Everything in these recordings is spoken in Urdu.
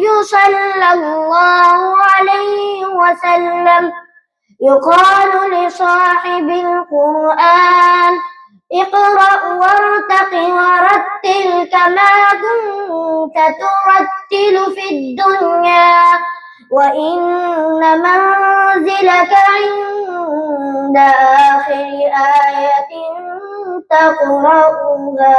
صلى الله عليه وسلم يقال لصاحب القرآن اقرأ وارتق ورتل كما كنت ترتل في الدنيا وإن منزلك عند آخر آية تقرأها.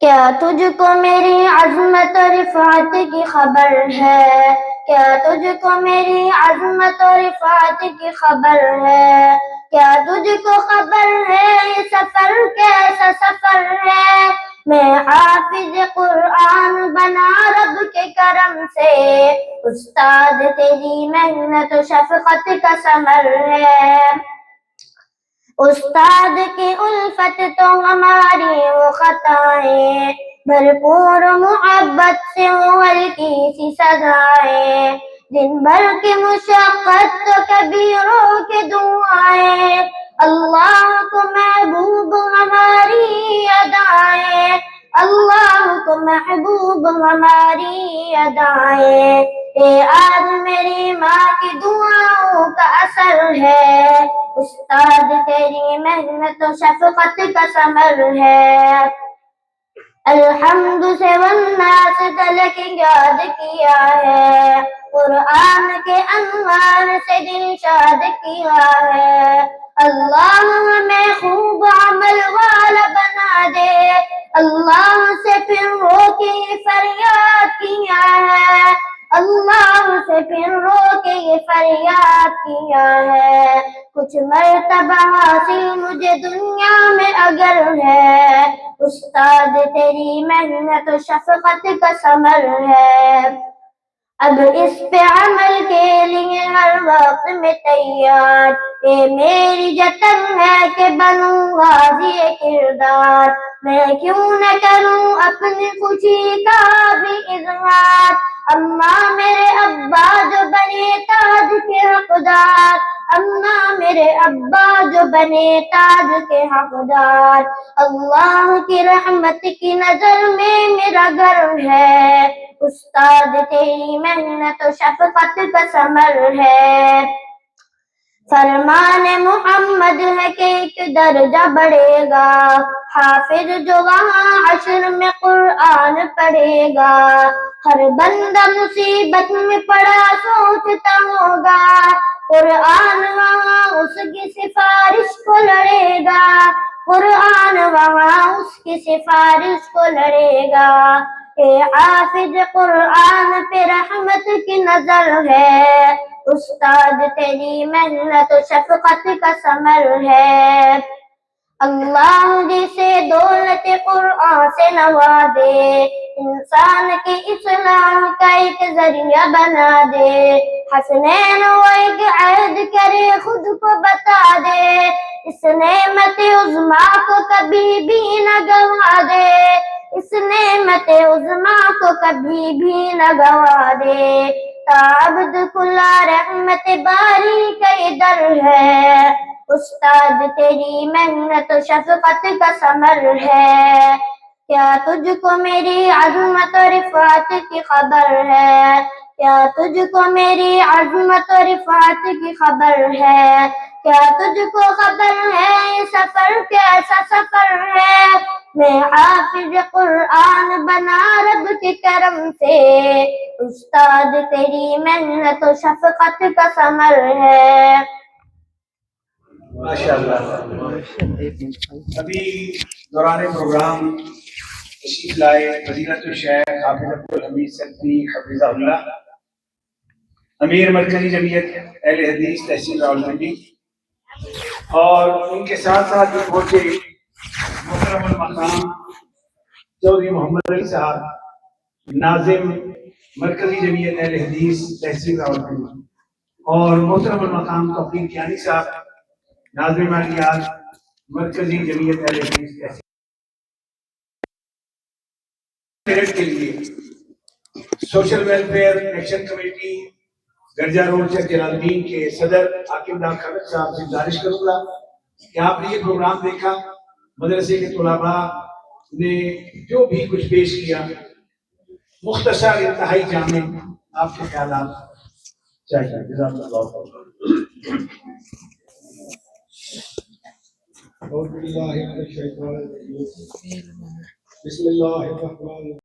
کیا تجھ کو میری عظمت و رفعت کی خبر ہے؟ کیا تجھ کو میری عظمت و رفعت کی خبر ہے؟ کیا تجھ کو خبر ہے یہ سفر کیسا سفر ہے؟ میں حافظ قرآن بنا رب کے کرم سے، استاد تیری محنت و شفقت کا ثمر ہے. استاد کی الفت تو ہماری وہ خطائیں، بھرپور محبت سے وہ ہلکی سی سزائیں، دن بھر کی مشقت تو کبیروں کی دعائیں، اللہ کو محبوب ہماری ادائیں، اللہ کو محبوب ہماری ادائیں. یہ آج میری ماں کی دعاؤں کا اثر ہے، استاد تیری محنت و شفقت کا ثمر ہے. الحمد سے والناس تلک یاد کیا ہے، قرآن کے انوار سے دل شاد کیا ہے. اللہ ہمیں خوب عمل والا بنا دے، اللہ سے پھر رو کے فریاد کیا ہے، اللہ سے پھر رو کے یہ فریاد کیا ہے. کچھ مرتبہ حاصل مجھے دنیا میں اگر ہے، استاد تیری محنت و شفقت کا ثمر ہے. اب اس پہ عمل کے لیے ہر وقت میں تیار، یہ میری جتن ہے کہ بنوں غازی کردار. میں کیوں نہ کروں اپنی خوشی کا بھی اظہار، اماں میرے ابا جو بنے تاج کے حقدار، اماں میرے ابا جو بنے تاج کے حقدار. اللہ کی رحمت کی نظر میں میرا گھر ہے، استاد تیری محنت و شفقت کا ثمر ہے. فرمان محمد ہے کہ ایک درجہ بڑھے گا، حافظ جو وہاں حشر میں قرآن پڑھے گا. ہر بندہ مصیبت میں پڑا سوچتا ہوگا، قرآن وہاں اس کی سفارش کو لڑے گا، قرآن وہاں اس کی سفارش کو لڑے گا. اے حافظ قرآن پہ رحمت کی نظر ہے، استاد تیری محنت و شفقت کا ثمر ہے. اللہ جسے دولت قرآن سے نوازے، انسان کی اصلاح کا ایک ذریعہ بنا دے. حسنین وہ ایک عہد کرے خود کو بتا دے، اس نعمت عظمیٰ کو کبھی بھی نہ گوا دے، اس نعمت عظمیٰ کو کبھی بھی نہ گوا دے. عبد کلا رحمت باری کا در ہے، استاد تیری محنت و شفقت کا ثمر ہے. کیا تجھ کو میری عظمت و رفعت کی خبر ہے؟ کیا تجھ کو میری عظمت و رفعت کی خبر ہے؟ کیا تجھ کو خبر ہے یہ سفر کیسا سفر ہے؟ میں حافظ قرآن بنا رب کے کرم سے، استاد تیری محنت و شفقت کا ثمر ہے. ماشاءاللہ. ابھی دوران پروگرام تشریف لائے فضیلت الشیخ حافظ عبدالحمید سلفی حفظہ اللہ، امیر مرکزی جمعیت اہل حدیث تحصیل راولپنڈی، اور ان کے ساتھ ساتھ جو پہنچے محترم المقام چودھری محمد علی صاحب، ناظم مرکزی جمعیت اہل حدیث تحصیل راولپنڈی، اور محترم المقام توفیق کیانی صاحب، ناظم مالیات مرکزی جمعیت اہل حدیث تحصیل. کے لیے سوشل ویلفیئر ایکشن کمیٹی گرجا روڈ شیخ جلال الدین کے صدر حاکم ڈاک خالد صاحب سے گزارش کروں گا کہ آپ نے یہ پروگرام دیکھا، مدرسے کے طلباء نے جو بھی کچھ پیش کیا، مختصر انتہائی جامع آپ کے خیالات چاہیے. جزاک اللہ خیر. اعوذ باللہ من الشیطان الرجیم. بسم اللہ الرحمن الرحیم.